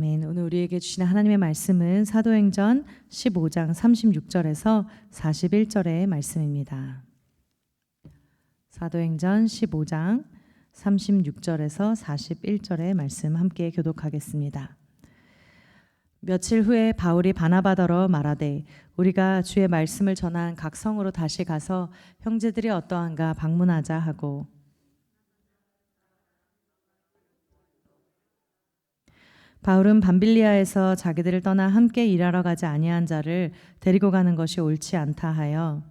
아멘. 오늘 우리에게 주시는 하나님의 말씀은 사도행전 15장 36절에서 41절의 말씀입니다. 사도행전 15장 36절에서 41절의 말씀 함께 교독하겠습니다. 며칠 후에 바울이 바나바더러 말하되 우리가 주의 말씀을 전한 각 성으로 다시 가서 형제들이 어떠한가 방문하자 하고, 바울은 밤빌리아에서 자기들을 떠나 함께 일하러 가지 아니한 자를 데리고 가는 것이 옳지 않다 하여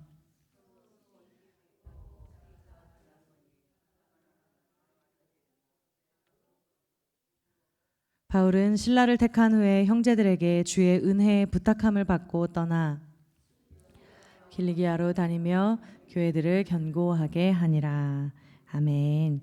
바울은 신라를 택한 후에 형제들에게 주의 은혜에 부탁함을 받고 떠나 길리기아로 다니며 교회들을 견고하게 하니라. 아멘.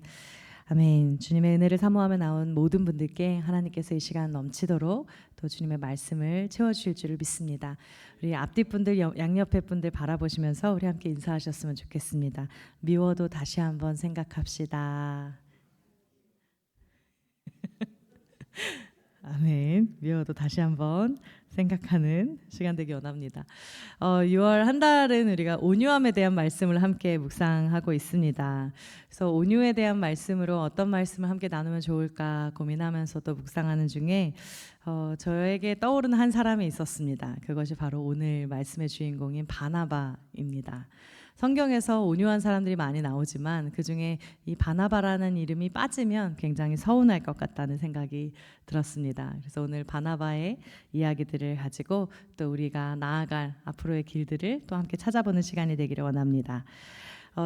아멘. 주님의 은혜를 사모하며 나온 모든 분들께 하나님께서 이 시간 넘치도록 또 주님의 말씀을 채워주실 줄을 믿습니다. 우리 앞뒤 분들, 양옆에 분들 바라보시면서 우리 함께 인사하셨으면 좋겠습니다. 미워도 다시 한번 생각합시다. 아멘. 미워도 다시 한번 생각하는 시간 되기 원합니다. 6월 한 달은 우리가 온유함에 대한 말씀을 함께 묵상하고 있습니다. 그래서 온유에 대한 말씀으로 어떤 말씀을 함께 나누면 좋을까 고민하면서 또 묵상하는 중에 저에게 떠오르는 한 사람이 있었습니다. 그것이 바로 오늘 말씀의 주인공인 바나바입니다. 성경에서 온유한 사람들이 많이 나오지만 그중에 이 바나바라는 이름이 빠지면 굉장히 서운할 것 같다는 생각이 들었습니다. 그래서 오늘 바나바의 이야기들을 가지고 또 우리가 나아갈 앞으로의 길들을 또 함께 찾아보는 시간이 되기를 원합니다.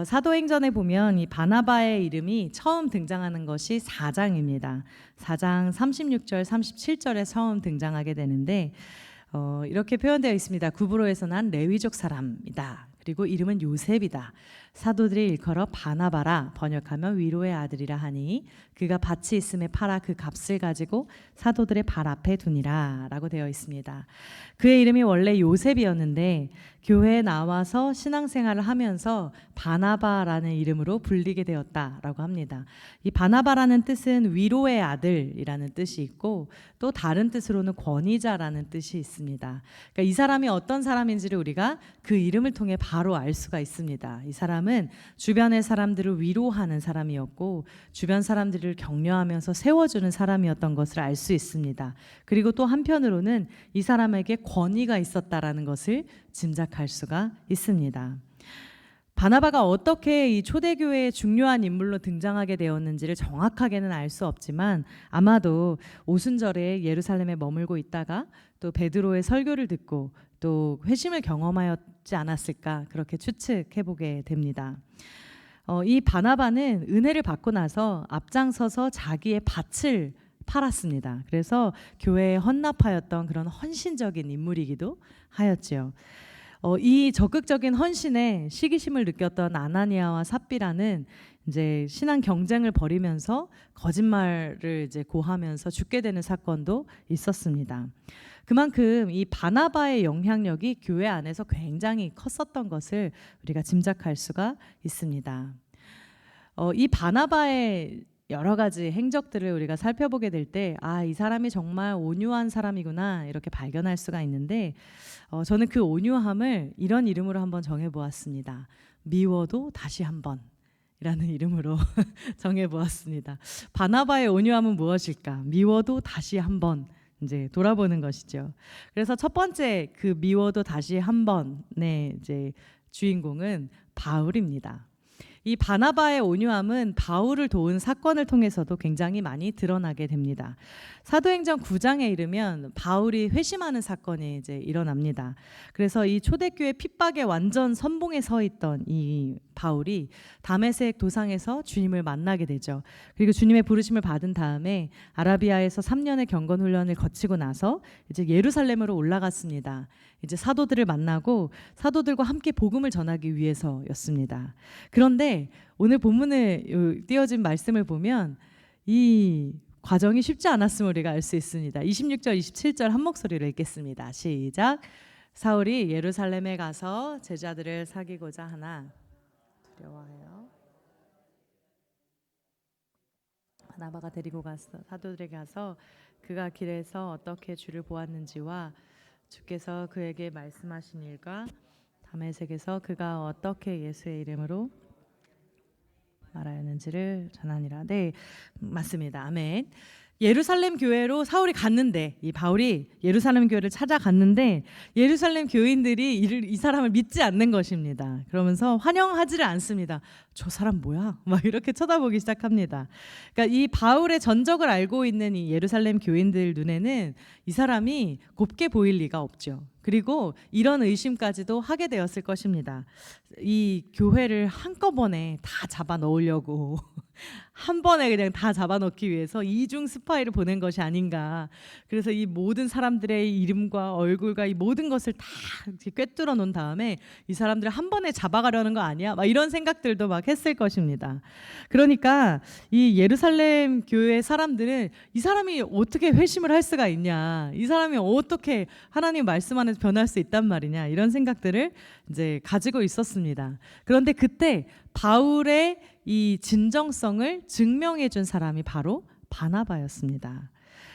사도행전에 보면 이 바나바의 이름이 처음 등장하는 것이 4장입니다. 4장 36절 37절에 처음 등장하게 되는데 이렇게 표현되어 있습니다. 구브로에서 난 레위족 사람이다. 그리고 이름은 요셉이다. 사도들이 일컬어 바나바라, 번역하면 위로의 아들이라 하니 그가 밭이 있음에 팔아 그 값을 가지고 사도들의 발 앞에 두니라 라고 되어 있습니다. 그의 이름이 원래 요셉이었는데 교회에 나와서 신앙생활을 하면서 바나바라는 이름으로 불리게 되었다라고 합니다. 이 바나바라는 뜻은 위로의 아들이라는 뜻이 있고 또 다른 뜻으로는 권위자라는 뜻이 있습니다. 그러니까 이 사람이 어떤 사람인지를 우리가 그 이름을 통해 바로 알 수가 있습니다. 이 사람은 주변의 사람들을 위로하는 사람이었고 주변 사람들을 격려하면서 세워주는 사람이었던 것을 알 수 있습니다. 그리고 또 한편으로는 이 사람에게 권위가 있었다라는 것을 짐작할 수가 있습니다. 바나바가 어떻게 이 초대교회의 중요한 인물로 등장하게 되었는지를 정확하게는 알 수 없지만 아마도 오순절에 예루살렘에 머물고 있다가 또 베드로의 설교를 듣고 또 회심을 경험하였지 않았을까 그렇게 추측해보게 됩니다. 이 바나바는 은혜를 받고 나서 앞장서서 자기의 밭을 팔았습니다. 그래서 교회에 헌납하였던 그런 헌신적인 인물이기도 하였지요. 이 적극적인 헌신에 시기심을 느꼈던 아나니아와 삽비라는 이제 신앙 경쟁을 벌이면서 거짓말을 이제 고하면서 죽게 되는 사건도 있었습니다. 그만큼 이 바나바의 영향력이 교회 안에서 굉장히 컸었던 것을 우리가 짐작할 수가 있습니다. 이 바나바의 여러 가지 행적들을 우리가 살펴보게 될 때 이 사람이 정말 온유한 사람이구나 이렇게 발견할 수가 있는데 저는 그 온유함을 이런 이름으로 한번 정해보았습니다. 미워도 다시 한번 이라는 이름으로 정해보았습니다. 바나바의 온유함은 무엇일까? 미워도 다시 한번 이제 돌아보는 것이죠. 그래서 첫 번째 그 미워도 다시 한번의 이제 주인공은 바울입니다. 이 바나바의 온유함은 바울을 도운 사건을 통해서도 굉장히 많이 드러나게 됩니다. 사도행전 9장에 이르면 바울이 회심하는 사건이 이제 일어납니다. 그래서 이 초대교회 핍박에 완전 선봉에 서 있던 이 바울이 다메섹 도상에서 주님을 만나게 되죠. 그리고 주님의 부르심을 받은 다음에 아라비아에서 3년의 경건 훈련을 거치고 나서 이제 예루살렘으로 올라갔습니다. 이제 사도들을 만나고 사도들과 함께 복음을 전하기 위해서였습니다. 그런데 오늘 본문에 띄어진 말씀을 보면 이 과정이 쉽지 않았음을 우리가 알 수 있습니다. 26절, 27절 한 목소리로 읽겠습니다. 시작. 사울이 예루살렘에 가서 제자들을 사귀고자 하나 두려워하여 바나바가 데리고 갔어. 사도들에게 가서 그가 길에서 어떻게 주를 보았는지와 주께서 그에게 말씀하신 일과 다메섹에서 그가 어떻게 예수의 이름으로 말하였는지를 전하니라. 네, 맞습니다. 아멘. 예루살렘 교회로 사울이 갔는데, 이 바울이 예루살렘 교회를 찾아갔는데 예루살렘 교인들이 이 사람을 믿지 않는 것입니다. 그러면서 환영하지를 않습니다. 저 사람 뭐야? 막 이렇게 쳐다보기 시작합니다. 그러니까 이 바울의 전적을 알고 있는 이 예루살렘 교인들 눈에는 이 사람이 곱게 보일 리가 없죠. 그리고 이런 의심까지도 하게 되었을 것입니다. 이 교회를 한꺼번에 다 잡아 넣으려고 한 번에 그냥 다 잡아넣기 위해서 이중 스파이를 보낸 것이 아닌가. 그래서 이 모든 사람들의 이름과 얼굴과 이 모든 것을 다 꿰뚫어 놓은 다음에 이 사람들을 한 번에 잡아가려는 거 아니야? 막 이런 생각들도 막 했을 것입니다. 그러니까 이 예루살렘 교회 사람들은 이 사람이 어떻게 회심을 할 수가 있냐, 이 사람이 어떻게 하나님 말씀 안에서 변할 수 있단 말이냐, 이런 생각들을 이제 가지고 있었습니다. 그런데 그때 바울의 이 진정성을 증명해 준 사람이 바로 바나바였습니다.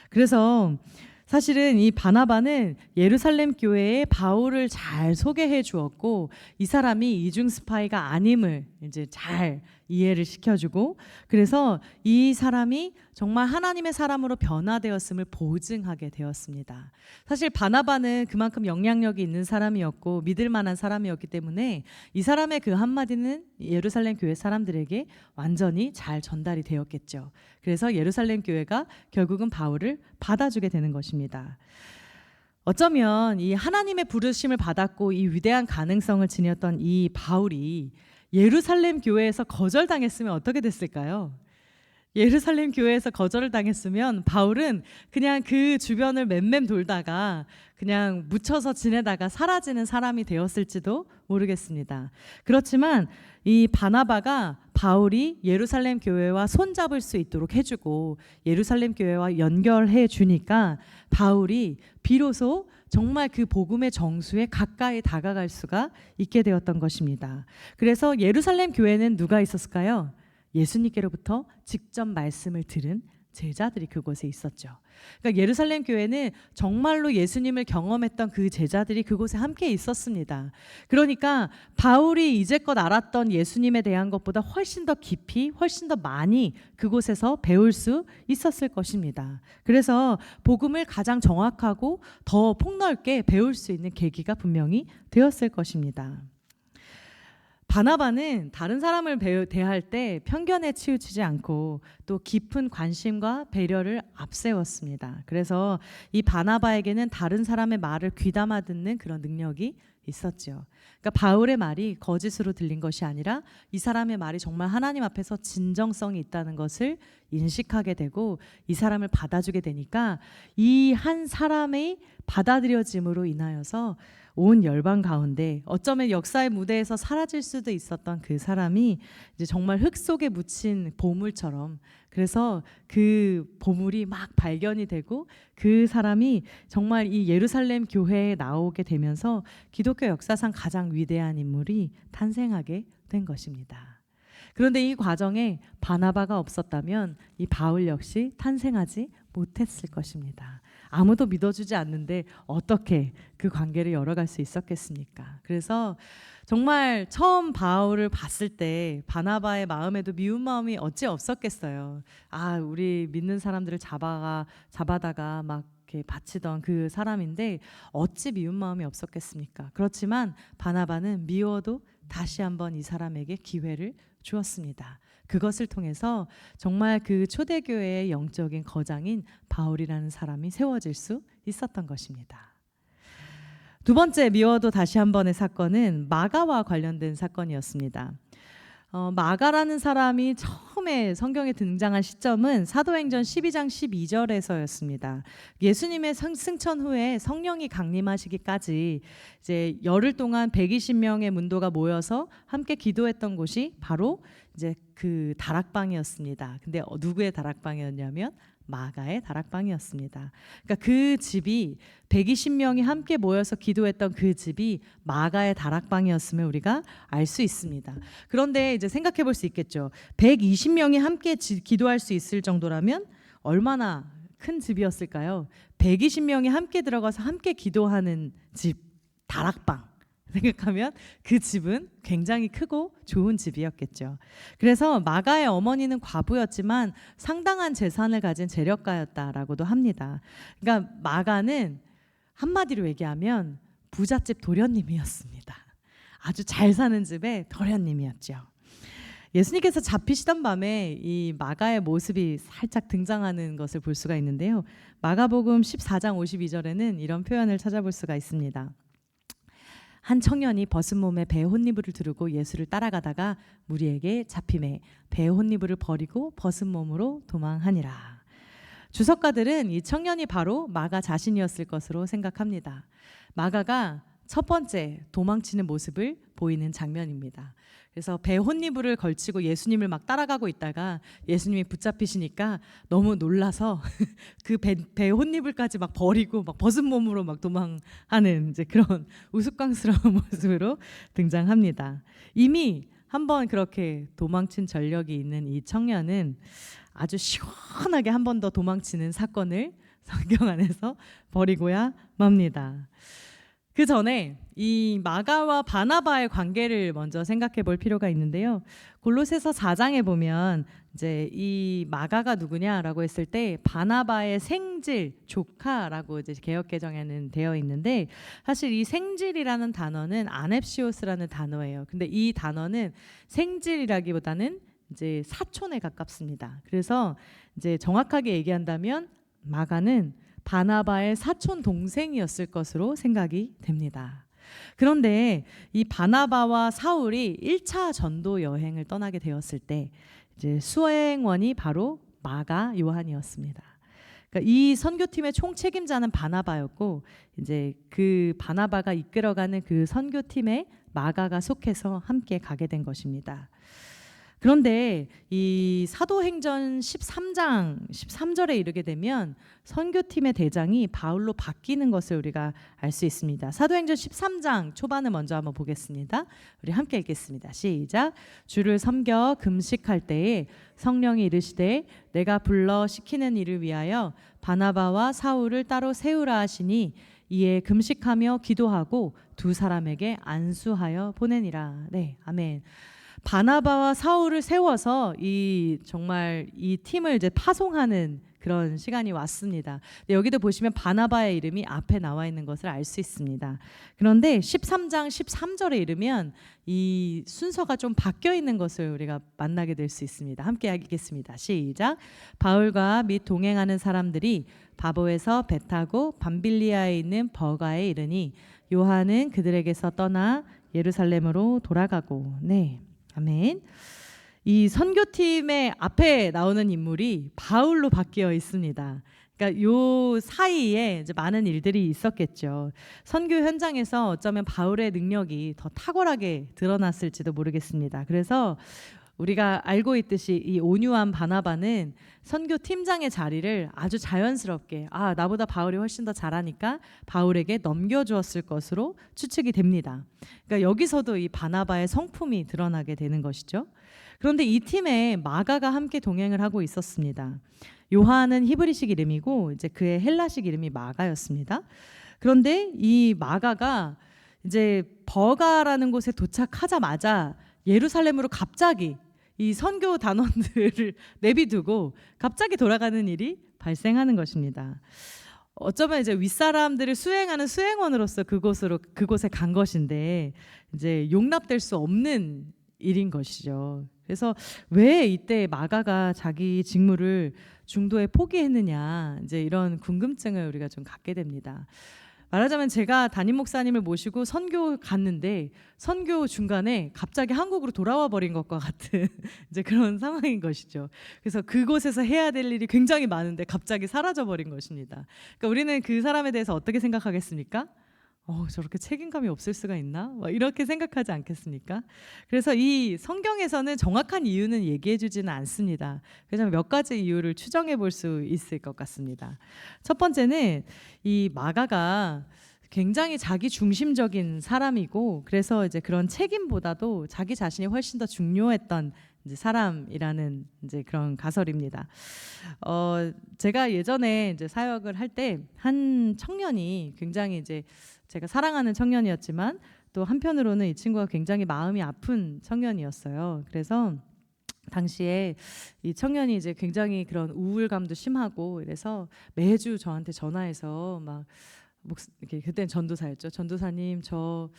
그래서 사실은 이 바나바는 예루살렘 교회에 바울을 잘 소개해 주었고, 이 사람이 이중 스파이가 아님을 이제 잘 이해를 시켜주고, 그래서 이 사람이 정말 하나님의 사람으로 변화되었음을 보증하게 되었습니다. 사실 바나바는 그만큼 영향력이 있는 사람이었고 믿을 만한 사람이었기 때문에 이 사람의 그 한마디는 예루살렘 교회 사람들에게 완전히 잘 전달이 되었겠죠. 그래서 예루살렘 교회가 결국은 바울을 받아주게 되는 것입니다. 어쩌면 이 하나님의 부르심을 받았고 이 위대한 가능성을 지녔던 이 바울이 예루살렘 교회에서 거절당했으면 어떻게 됐을까요? 예루살렘 교회에서 거절을 당했으면 바울은 그냥 그 주변을 맴맴 돌다가 그냥 묻혀서 지내다가 사라지는 사람이 되었을지도 모르겠습니다. 그렇지만 이 바나바가 바울이 예루살렘 교회와 손잡을 수 있도록 해주고 예루살렘 교회와 연결해 주니까 바울이 비로소 정말 그 복음의 정수에 가까이 다가갈 수가 있게 되었던 것입니다. 그래서 예루살렘 교회는 누가 있었을까요? 예수님께로부터 직접 말씀을 들은 제자들이 그곳에 있었죠. 그러니까 예루살렘 교회는 정말로 예수님을 경험했던 그 제자들이 그곳에 함께 있었습니다. 그러니까 바울이 이제껏 알았던 예수님에 대한 것보다 훨씬 더 깊이, 훨씬 더 많이 그곳에서 배울 수 있었을 것입니다. 그래서 복음을 가장 정확하고 더 폭넓게 배울 수 있는 계기가 분명히 되었을 것입니다. 바나바는 다른 사람을 대할 때 편견에 치우치지 않고 또 깊은 관심과 배려를 앞세웠습니다. 그래서 이 바나바에게는 다른 사람의 말을 귀담아 듣는 그런 능력이 있었죠. 그러니까 바울의 말이 거짓으로 들린 것이 아니라 이 사람의 말이 정말 하나님 앞에서 진정성이 있다는 것을 인식하게 되고 이 사람을 받아주게 되니까 이 한 사람의 받아들여짐으로 인하여서 온 열방 가운데 어쩌면 역사의 무대에서 사라질 수도 있었던 그 사람이 이제 정말 흙 속에 묻힌 보물처럼, 그래서 그 보물이 막 발견이 되고 그 사람이 정말 이 예루살렘 교회에 나오게 되면서 기독교 역사상 가장 위대한 인물이 탄생하게 된 것입니다. 그런데 이 과정에 바나바가 없었다면 이 바울 역시 탄생하지 못했을 것입니다. 아무도 믿어주지 않는데 어떻게 그 관계를 열어갈 수 있었겠습니까? 그래서 정말 처음 바울을 봤을 때 바나바의 마음에도 미운 마음이 어찌 없었겠어요. 아, 우리 믿는 사람들을 잡아다가 막 이렇게 바치던 그 사람인데 어찌 미운 마음이 없었겠습니까? 그렇지만 바나바는 미워도 다시 한번 이 사람에게 기회를 주었습니다. 그것을 통해서 정말 그 초대교회의 영적인 거장인 바울이라는 사람이 세워질 수 있었던 것입니다. 두 번째 미워도 다시 한 번의 사건은 마가와 관련된 사건이었습니다. 마가라는 사람이 처음에 성경에 등장한 시점은 사도행전 12장 12절에서였습니다. 예수님의 승천 후에 성령이 강림하시기까지 이제 열흘 동안 120명의 문도가 모여서 함께 기도했던 곳이 바로 이제 그 다락방이었습니다. 근데 누구의 다락방이었냐면 마가의 다락방이었습니다. 그러니까 그 집이 120명이 함께 모여서 기도했던 그 집이 마가의 다락방이었음을 우리가 알 수 있습니다. 그런데 이제 생각해 볼 수 있겠죠. 120명이 함께 기도할 수 있을 정도라면 얼마나 큰 집이었을까요? 120명이 함께 들어가서 함께 기도하는 집, 다락방 생각하면 그 집은 굉장히 크고 좋은 집이었겠죠. 그래서 마가의 어머니는 과부였지만 상당한 재산을 가진 재력가였다라고도 합니다. 그러니까 마가는 한마디로 얘기하면 부잣집 도련님이었습니다. 아주 잘 사는 집의 도련님이었죠. 예수님께서 잡히시던 밤에 이 마가의 모습이 살짝 등장하는 것을 볼 수가 있는데요. 마가복음 14장 52절에는 이런 표현을 찾아볼 수가 있습니다. 한 청년이 벗은 몸에 배의 혼니부를 두르고 예수를 따라가다가 무리에게 잡히매 배의 혼니부를 버리고 벗은 몸으로 도망하니라. 주석가들은 이 청년이 바로 마가 자신이었을 것으로 생각합니다. 마가가 첫 번째 도망치는 모습을 보이는 장면입니다. 그래서 배 혼니부를 걸치고 예수님을 막 따라가고 있다가 예수님이 붙잡히시니까 너무 놀라서 그 배 혼니부까지 막 버리고 막 벗은 몸으로 막 도망하는 이제 그런 우스꽝스러운 모습으로 등장합니다. 이미 한번 그렇게 도망친 전력이 있는 이 청년은 아주 시원하게 한 번 더 도망치는 사건을 성경 안에서 벌이고야 맙니다. 그 전에 이 마가와 바나바의 관계를 먼저 생각해 볼 필요가 있는데요. 골로새서 4장에 보면 이제 이 마가가 누구냐라고 했을 때 바나바의 생질, 조카라고 이제 개역개정에는 되어 있는데 사실 이 생질이라는 단어는 아넵시오스라는 단어예요. 근데 이 단어는 생질이라기보다는 이제 사촌에 가깝습니다. 그래서 이제 정확하게 얘기한다면 마가는 바나바의 사촌 동생이었을 것으로 생각이 됩니다. 그런데 이 바나바와 사울이 1차 전도 여행을 떠나게 되었을 때 이제 수행원이 바로 마가 요한이었습니다. 그러니까 이 선교팀의 총책임자는 바나바였고 이제 그 바나바가 이끌어가는 그 선교팀에 마가가 속해서 함께 가게 된 것입니다. 그런데 이 사도행전 13장 13절에 이르게 되면 선교팀의 대장이 바울로 바뀌는 것을 우리가 알 수 있습니다. 사도행전 13장 초반을 먼저 한번 보겠습니다. 우리 함께 읽겠습니다. 시작. 주를 섬겨 금식할 때에 성령이 이르시되 내가 불러 시키는 일을 위하여 바나바와 사울을 따로 세우라 하시니 이에 금식하며 기도하고 두 사람에게 안수하여 보내니라. 네, 아멘. 바나바와 사울을 세워서 정말 이 팀을 이제 파송하는 그런 시간이 왔습니다. 여기도 보시면 바나바의 이름이 앞에 나와 있는 것을 알 수 있습니다. 그런데 13장 13절에 이르면 이 순서가 좀 바뀌어 있는 것을 우리가 만나게 될 수 있습니다. 함께 읽겠습니다. 시작. 바울과 및 동행하는 사람들이 바보에서 배 타고 밤빌리아에 있는 버가에 이르니 요한은 그들에게서 떠나 예루살렘으로 돌아가고. 네. 아멘. 이 선교팀의 앞에 나오는 인물이 바울로 바뀌어 있습니다. 그러니까 요 사이에 이제 많은 일들이 있었겠죠. 선교 현장에서 어쩌면 바울의 능력이 더 탁월하게 드러났을지도 모르겠습니다. 그래서 우리가 알고 있듯이 이 온유한 바나바는 선교 팀장의 자리를 아주 자연스럽게 나보다 바울이 훨씬 더 잘하니까 바울에게 넘겨주었을 것으로 추측이 됩니다. 그러니까 여기서도 이 바나바의 성품이 드러나게 되는 것이죠. 그런데 이 팀에 마가가 함께 동행을 하고 있었습니다. 요한은 히브리식 이름이고 이제 그의 헬라식 이름이 마가였습니다. 그런데 이 마가가 이제 버가라는 곳에 도착하자마자 예루살렘으로 갑자기 이 선교 단원들을 내비두고 갑자기 돌아가는 일이 발생하는 것입니다. 어쩌면 이제 윗사람들을 수행하는 수행원으로서 그곳에 간 것인데 이제 용납될 수 없는 일인 것이죠. 그래서 왜 이때 마가가 자기 직무를 중도에 포기했느냐 이제 이런 궁금증을 우리가 좀 갖게 됩니다. 말하자면 제가 담임 목사님을 모시고 선교 갔는데 선교 중간에 갑자기 한국으로 돌아와 버린 것과 같은 이제 그런 상황인 것이죠. 그래서 그곳에서 해야 될 일이 굉장히 많은데 갑자기 사라져 버린 것입니다. 그러니까 우리는 그 사람에 대해서 어떻게 생각하겠습니까? 저렇게 책임감이 없을 수가 있나? 막 이렇게 생각하지 않겠습니까? 그래서 이 성경에서는 정확한 이유는 얘기해 주지는 않습니다. 그래서 몇 가지 이유를 추정해 볼 수 있을 것 같습니다. 첫 번째는 이 마가가 굉장히 자기 중심적인 사람이고, 그래서 이제 그런 책임보다도 자기 자신이 훨씬 더 중요했던 이제 사람이라는 이제 그런 가설입니다. 제가 예전에 이제 사역을 할 때 한 청년이 굉장히 이제 제가 사랑하는 청년이었지만 또 한편으로는 이 친구가 굉장히 마음이 아픈 청년이었어요. 그래서 당시에 이 청년이 이제 굉장히 그런 우울감도 심하고 이래서 매주 저한테 전화해서 막 이렇게 그때는 전도사였죠. 전도사님 저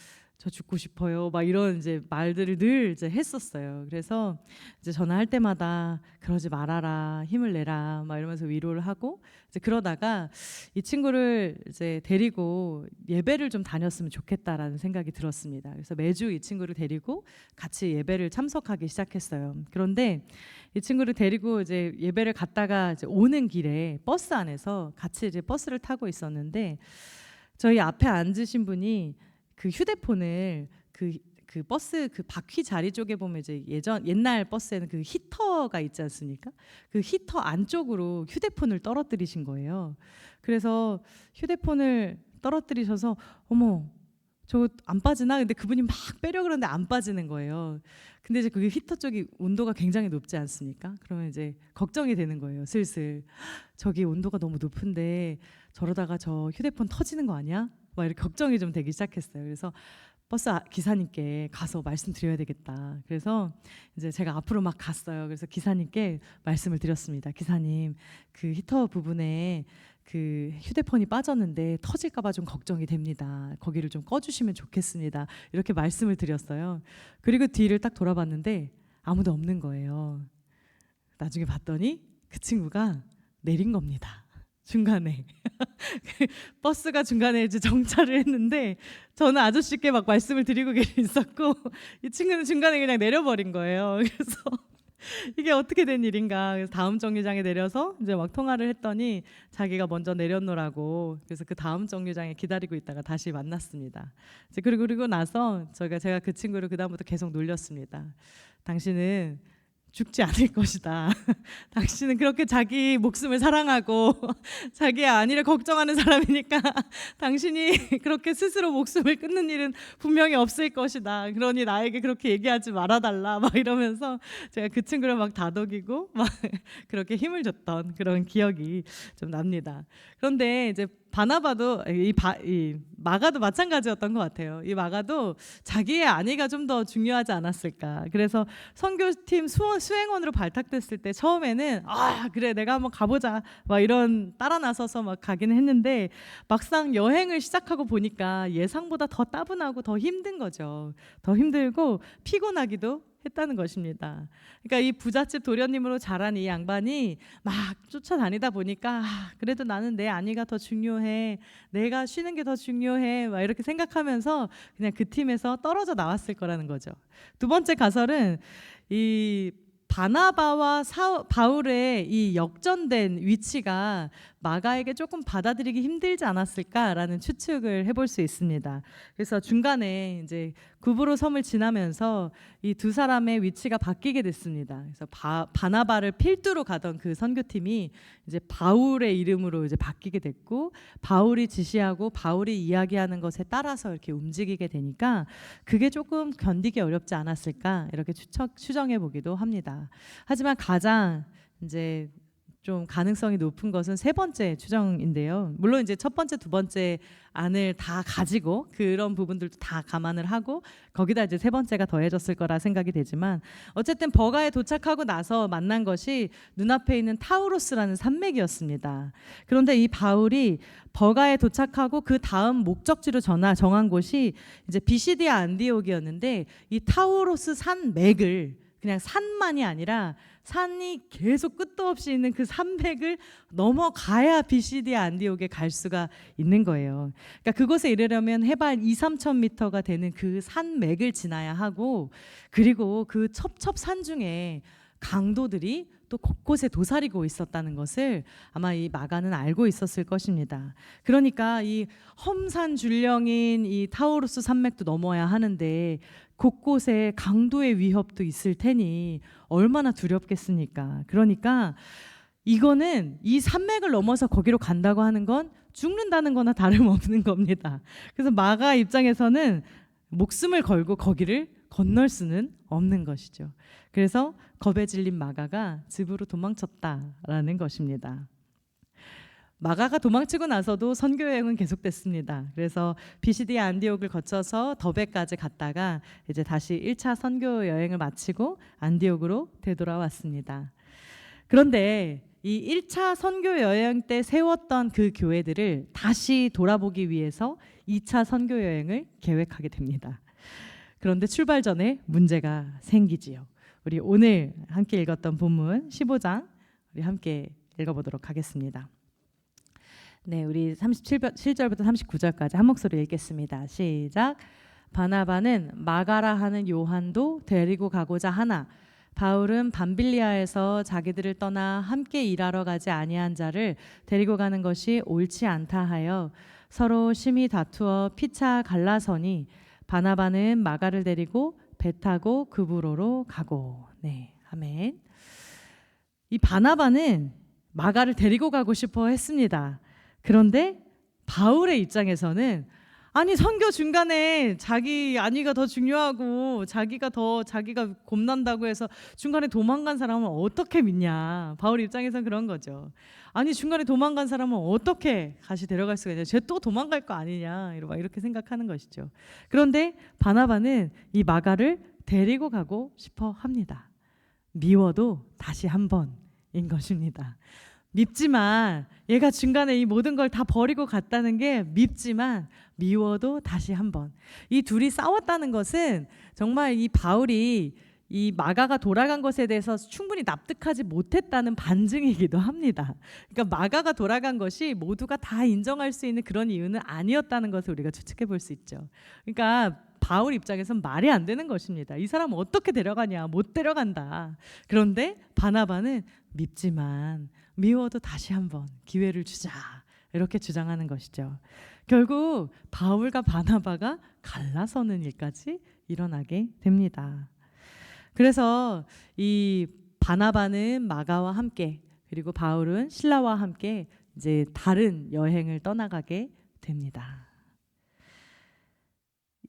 죽고 싶어요. 막 이런 이제 말들을 늘 이제 했었어요. 그래서 이제 전화할 때마다 그러지 말아라, 힘을 내라, 막 이러면서 위로를 하고 이제 그러다가 이 친구를 이제 데리고 예배를 좀 다녔으면 좋겠다라는 생각이 들었습니다. 그래서 매주 이 친구를 데리고 같이 예배를 참석하기 시작했어요. 그런데 이 친구를 데리고 이제 예배를 갔다가 이제 오는 길에 버스 안에서 같이 이제 버스를 타고 있었는데 저희 앞에 앉으신 분이 그 휴대폰을 그 버스 그 바퀴 자리 쪽에 보면 이제 옛날 버스에는 그 히터가 있지 않습니까? 그 히터 안쪽으로 휴대폰을 떨어뜨리신 거예요. 그래서 휴대폰을 떨어뜨리셔서 어머 저 안 빠지나? 근데 그분이 막 빼려 그러는데 안 빠지는 거예요. 근데 이제 그 히터 쪽이 온도가 굉장히 높지 않습니까? 그러면 이제 걱정이 되는 거예요. 슬슬 저기 온도가 너무 높은데 저러다가 저 휴대폰 터지는 거 아니야? 막 이렇게 걱정이 좀 되기 시작했어요. 그래서 버스 기사님께 가서 말씀드려야 되겠다. 그래서 이제 제가 앞으로 막 갔어요. 그래서 기사님께 말씀을 드렸습니다. 기사님, 그 히터 부분에 그 휴대폰이 빠졌는데 터질까봐 좀 걱정이 됩니다. 거기를 좀 꺼주시면 좋겠습니다. 이렇게 말씀을 드렸어요. 그리고 뒤를 딱 돌아봤는데 아무도 없는 거예요. 나중에 봤더니 그 친구가 내린 겁니다. 중간에 버스가 중간에 이제 정차를 했는데 저는 아저씨께 막 말씀을 드리고 있었고 이 친구는 중간에 그냥 내려버린 거예요. 그래서 이게 어떻게 된 일인가. 그래서 다음 정류장에 내려서 이제 막 통화를 했더니 자기가 먼저 내렸노라고. 그래서 그 다음 정류장에 기다리고 있다가 다시 만났습니다. 이제 그리고 나서 제가 그 친구를 그 다음부터 계속 놀렸습니다. 당신은 죽지 않을 것이다. 당신은 그렇게 자기 목숨을 사랑하고 자기의 안위를 걱정하는 사람이니까 당신이 그렇게 스스로 목숨을 끊는 일은 분명히 없을 것이다. 그러니 나에게 그렇게 얘기하지 말아달라. 막 이러면서 제가 그 친구를 막 다독이고 막 그렇게 힘을 줬던 그런 기억이 좀 납니다. 그런데 이제 바나바도 이 마가도 마찬가지였던 것 같아요. 이 마가도 자기의 안위가 좀 더 중요하지 않았을까. 그래서 선교팀 수행원으로 발탁됐을 때 처음에는 그래 내가 한번 가보자 막 이런 따라 나서서 막 가긴 했는데 막상 여행을 시작하고 보니까 예상보다 더 따분하고 더 힘든 거죠. 더 힘들고 피곤하기도 했다는 것입니다. 그러니까 이 부잣집 도련님으로 자란 이 양반이 막 쫓아다니다 보니까 그래도 나는 내 안위가 더 중요해, 내가 쉬는 게 더 중요해 막 이렇게 생각하면서 그냥 그 팀에서 떨어져 나왔을 거라는 거죠. 두 번째 가설은 이 바나바와 바울의 이 역전된 위치가 마가에게 조금 받아들이기 힘들지 않았을까라는 추측을 해볼 수 있습니다. 그래서 중간에 이제 구브로 섬을 지나면서 이 두 사람의 위치가 바뀌게 됐습니다. 그래서 바나바를 필두로 가던 그 선교팀이 이제 바울의 이름으로 이제 바뀌게 됐고 바울이 지시하고 바울이 이야기하는 것에 따라서 이렇게 움직이게 되니까 그게 조금 견디기 어렵지 않았을까 이렇게 추정해 보기도 합니다. 하지만 가장 이제 좀 가능성이 높은 것은 세 번째 추정인데요. 물론 이제 첫 번째, 두 번째 안을 다 가지고 그런 부분들도 다 감안을 하고 거기다 이제 세 번째가 더해졌을 거라 생각이 되지만 어쨌든 버가에 도착하고 나서 만난 것이 눈앞에 있는 타우로스라는 산맥이었습니다. 그런데 이 바울이 버가에 도착하고 그 다음 목적지로 정한 곳이 이제 비시디아 안디옥이었는데 이 타우로스 산맥을 그냥 산만이 아니라 산이 계속 끝도 없이 있는 그 산맥을 넘어가야 비시디아 안디옥에 갈 수가 있는 거예요. 그러니까 그곳에 이르려면 해발 2~3천 미터가 되는 그 산맥을 지나야 하고 그리고 그 첩첩산 중에 강도들이 또 곳곳에 도사리고 있었다는 것을 아마 이 마가는 알고 있었을 것입니다. 그러니까 이 험산줄령인 이 타우루스 산맥도 넘어야 하는데 곳곳에 강도의 위협도 있을 테니 얼마나 두렵겠습니까? 그러니까 이거는 이 산맥을 넘어서 거기로 간다고 하는 건 죽는다는 거나 다름없는 겁니다. 그래서 마가 입장에서는 목숨을 걸고 거기를 건널 수는 없는 것이죠. 그래서 겁에 질린 마가가 집으로 도망쳤다라는 것입니다. 마가가 도망치고 나서도 선교 여행은 계속됐습니다. 그래서 비시디아 안디옥을 거쳐서 더베까지 갔다가 이제 다시 1차 선교 여행을 마치고 안디옥으로 되돌아왔습니다. 그런데 이 1차 선교 여행 때 세웠던 그 교회들을 다시 돌아보기 위해서 2차 선교 여행을 계획하게 됩니다. 그런데 출발 전에 문제가 생기지요. 우리 오늘 함께 읽었던 본문 15장 우리 함께 읽어보도록 하겠습니다. 네, 우리 37절부터 39절까지 한 목소리 읽겠습니다. 시작. 바나바는 마가라 하는 요한도 데리고 가고자 하나 바울은 밤빌리아에서 자기들을 떠나 함께 일하러 가지 아니한 자를 데리고 가는 것이 옳지 않다 하여 서로 심히 다투어 피차 갈라서니 바나바는 마가를 데리고 배 타고 그브로로 가고. 네, 아멘. 이 바나바는 마가를 데리고 가고 싶어 했습니다. 그런데 바울의 입장에서는 아니 선교 중간에 자기 안위가 더 중요하고 자기가 겁난다고 해서 중간에 도망간 사람은 어떻게 믿냐. 바울 입장에서는 그런 거죠. 아니 중간에 도망간 사람은 어떻게 다시 데려갈 수가 있냐. 쟤 또 도망갈 거 아니냐. 이렇게 생각하는 것이죠. 그런데 바나바는 이 마가를 데리고 가고 싶어 합니다. 미워도 다시 한 번인 것입니다. 밉지만 얘가 중간에 이 모든 걸 다 버리고 갔다는 게 밉지만 미워도 다시 한번. 이 둘이 싸웠다는 것은 정말 이 바울이 이 마가가 돌아간 것에 대해서 충분히 납득하지 못했다는 반증이기도 합니다. 그러니까 마가가 돌아간 것이 모두가 다 인정할 수 있는 그런 이유는 아니었다는 것을 우리가 추측해 볼 수 있죠. 그러니까 바울 입장에서는 말이 안 되는 것입니다. 이 사람 어떻게 데려가냐. 못 데려간다. 그런데 바나바는 밉지만 미워도 다시 한번 기회를 주자. 이렇게 주장하는 것이죠. 결국 바울과 바나바가 갈라서는 일까지 일어나게 됩니다. 그래서 이 바나바는 마가와 함께 그리고 바울은 실라와 함께 이제 다른 여행을 떠나가게 됩니다.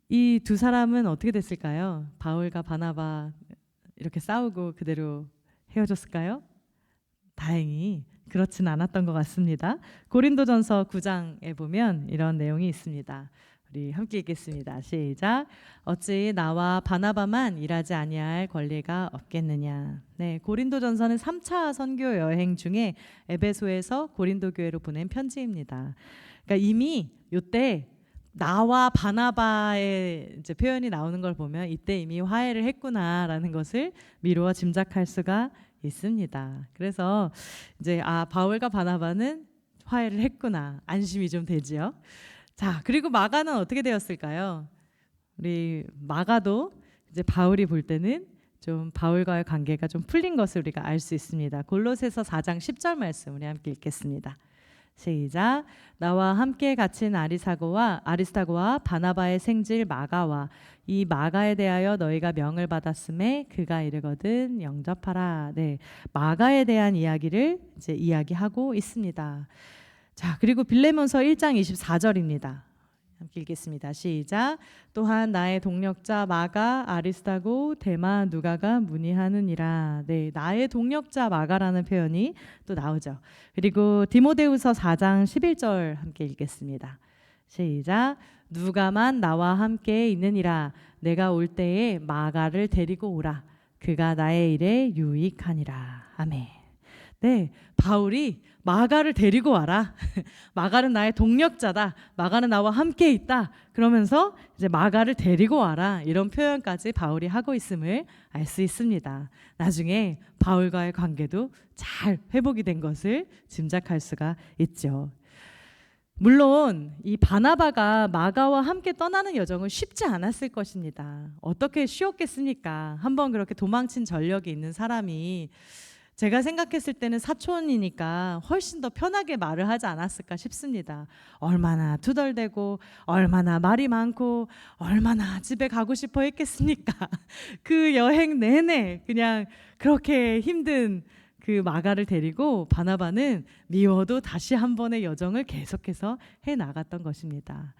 이 두 사람은 어떻게 됐을까요? 바울과 바나바 이렇게 싸우고 그대로 헤어졌을까요? 다행히 그렇진 않았던 것 같습니다. 고린도전서 9장에 보면 이런 내용이 있습니다. 우리 함께 읽겠습니다. 시작. 어찌 나와 바나바만 일하지 아니할 권리가 없겠느냐. 네, 고린도전서는 3차 선교 여행 중에 에베소에서 고린도 교회로 보낸 편지입니다. 그러니까 이미 이때 나와 바나바의 이제 표현이 나오는 걸 보면 이때 이미 화해를 했구나라는 것을 미루어 짐작할 수가 있습니다. 그래서 이제 바울과 바나바는 화해를 했구나 안심이 좀 되지요. 자, 그리고 마가는 어떻게 되었을까요? 우리 마가도 이제 바울이 볼 때는 좀 바울과의 관계가 좀 풀린 것을 우리가 알 수 있습니다. 골로새서 4장 10절 말씀 우리 함께 읽겠습니다. 시작. 나와 함께 갇힌 아리스타고와 바나바의 생질 마가와 이 마가에 대하여 너희가 명을 받았음에 그가 이르거든 영접하라. 네, 마가에 대한 이야기를 이제 이야기하고 있습니다. 자, 그리고 빌레몬서 1장 24절입니다. 함께 읽겠습니다. 시작. 또한 나의 동력자 마가, 아리스타고, 데마, 누가가 문의하느니라. 네, 나의 동력자 마가라는 표현이 또 나오죠. 그리고 디모데후서 4장 11절 함께 읽겠습니다. 시작. 누가만 나와 함께 있느니라. 내가 올 때에 마가를 데리고 오라. 그가 나의 일에 유익하니라. 아멘. 네, 바울이 마가를 데리고 와라. 마가는 나의 동력자다. 마가는 나와 함께 있다. 그러면서 이제 마가를 데리고 와라. 이런 표현까지 바울이 하고 있음을 알 수 있습니다. 나중에 바울과의 관계도 잘 회복이 된 것을 짐작할 수가 있죠. 물론 이 바나바가 마가와 함께 떠나는 여정은 쉽지 않았을 것입니다. 어떻게 쉬웠겠습니까? 한번 그렇게 도망친 전력이 있는 사람이 제가 생각했을 때는 사촌이니까 훨씬 더 편하게 말을 하지 않았을까 싶습니다. 얼마나 투덜대고 얼마나 말이 많고 얼마나 집에 가고 싶어 했겠습니까? 그 여행 내내 그냥 그렇게 힘든 그 마가를 데리고 바나바는 미워도 다시 한 번의 여정을 계속해서 해 나갔던 것입니다.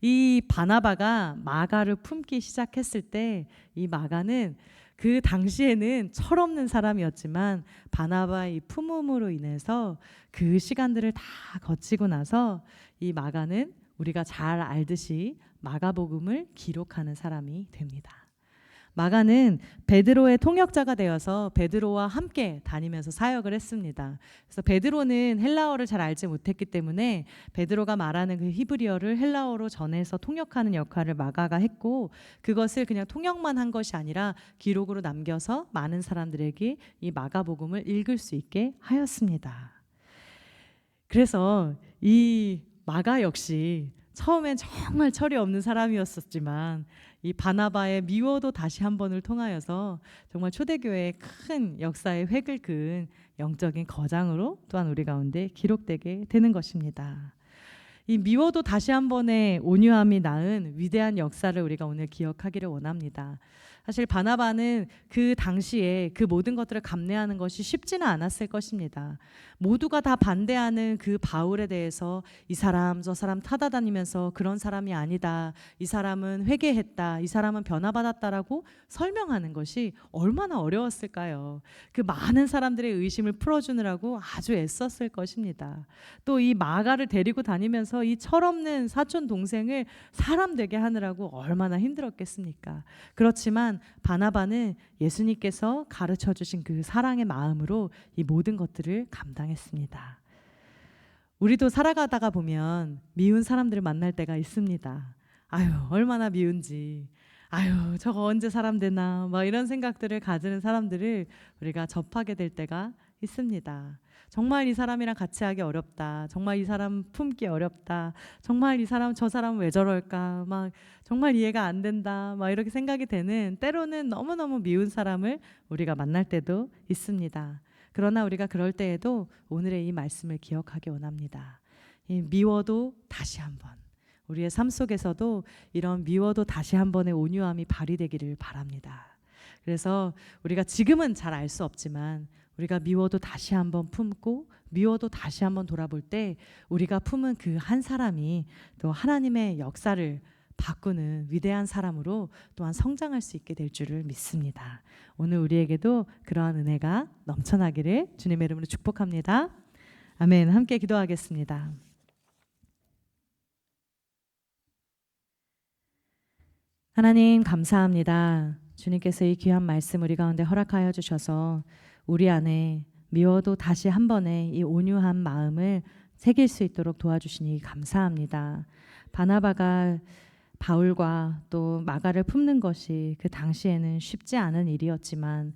이 바나바가 마가를 품기 시작했을 때 이 마가는 그 당시에는 철없는 사람이었지만 바나바의 이 품음으로 인해서 그 시간들을 다 거치고 나서 이 마가는 우리가 잘 알듯이 마가복음을 기록하는 사람이 됩니다. 마가는 베드로의 통역자가 되어서 베드로와 함께 다니면서 사역을 했습니다. 그래서 베드로는 헬라어를 잘 알지 못했기 때문에 베드로가 말하는 그 히브리어를 헬라어로 전해서 통역하는 역할을 마가가 했고, 그것을 그냥 통역만 한 것이 아니라 기록으로 남겨서 많은 사람들에게 이 마가복음을 읽을 수 있게 하였습니다. 그래서 이 마가 역시 처음엔 정말 철이 없는 사람이었었지만 이 바나바의 미워도 다시 한 번을 통하여서 정말 초대교회의 큰 역사의 획을 그은 영적인 거장으로 또한 우리 가운데 기록되게 되는 것입니다. 이 미워도 다시 한 번의 온유함이 낳은 위대한 역사를 우리가 오늘 기억하기를 원합니다. 사실 바나바는 그 당시에 그 모든 것들을 감내하는 것이 쉽지는 않았을 것입니다. 모두가 다 반대하는 그 바울에 대해서 이 사람 저 사람 타다다니면서 그런 사람이 아니다, 이 사람은 회개했다, 이 사람은 변화받았다라고 설명하는 것이 얼마나 어려웠을까요? 그 많은 사람들의 의심을 풀어주느라고 아주 애썼을 것입니다. 또 이 마가를 데리고 다니면서 이 철없는 사촌 동생을 사람 되게 하느라고 얼마나 힘들었겠습니까? 그렇지만 바나바는 예수님께서 가르쳐 주신 그 사랑의 마음으로 이 모든 것들을 감당했습니다. 우리도 살아가다가 보면 미운 사람들을 만날 때가 있습니다. 아유, 얼마나 미운지. 아유, 저거 언제 사람 되나, 막 이런 생각들을 가지는 사람들을 우리가 접하게 될 때가 있습니다. 정말 이 사람이랑 같이 하기 어렵다, 정말 이 사람 품기 어렵다, 정말 이 사람 저 사람 왜 저럴까, 막 정말 이해가 안 된다, 막 이렇게 생각이 되는, 때로는 너무너무 미운 사람을 우리가 만날 때도 있습니다. 그러나 우리가 그럴 때에도 오늘의 이 말씀을 기억하기 원합니다. 이 미워도 다시 한번, 우리의 삶 속에서도 이런 미워도 다시 한 번의 온유함이 발휘되기를 바랍니다. 그래서 우리가 지금은 잘 알 수 없지만 우리가 미워도 다시 한번 품고 미워도 다시 한번 돌아볼 때 우리가 품은 그 한 사람이 또 하나님의 역사를 바꾸는 위대한 사람으로 또한 성장할 수 있게 될 줄을 믿습니다. 오늘 우리에게도 그러한 은혜가 넘쳐나기를 주님의 이름으로 축복합니다. 아멘. 함께 기도하겠습니다. 하나님 감사합니다. 주님께서 이 귀한 말씀 우리 가운데 허락하여 주셔서 우리 안에 미워도 다시 한 번의 이 온유한 마음을 새길 수 있도록 도와주시니 감사합니다. 바나바가 바울과 또 마가를 품는 것이 그 당시에는 쉽지 않은 일이었지만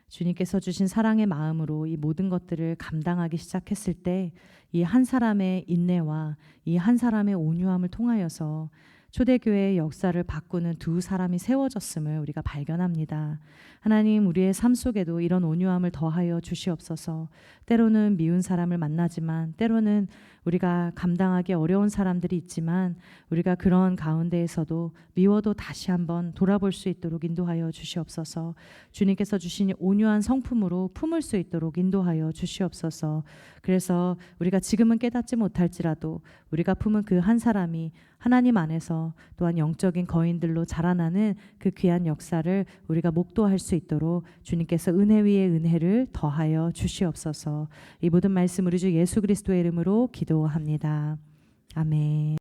주님께서 주신 사랑의 마음으로 이 모든 것들을 감당하기 시작했을 때 이 한 사람의 인내와 이 한 사람의 온유함을 통하여서 초대교회의 역사를 바꾸는 두 사람이 세워졌음을 우리가 발견합니다. 하나님, 우리의 삶 속에도 이런 온유함을 더하여 주시옵소서. 때로는 미운 사람을 만나지만 때로는 우리가 감당하기 어려운 사람들이 있지만 우리가 그런 가운데에서도 미워도 다시 한번 돌아볼 수 있도록 인도하여 주시옵소서. 주님께서 주신 온유한 성품으로 품을 수 있도록 인도하여 주시옵소서. 그래서 우리가 지금은 깨닫지 못할지라도 우리가 품은 그 한 사람이 하나님 안에서 또한 영적인 거인들로 자라나는 그 귀한 역사를 우리가 목도할 수 있도록 주님께서 은혜 위에 은혜를 더하여 주시옵소서. 이 모든 말씀 우리 주 예수 그리스도의 이름으로 기도합니다. 아멘.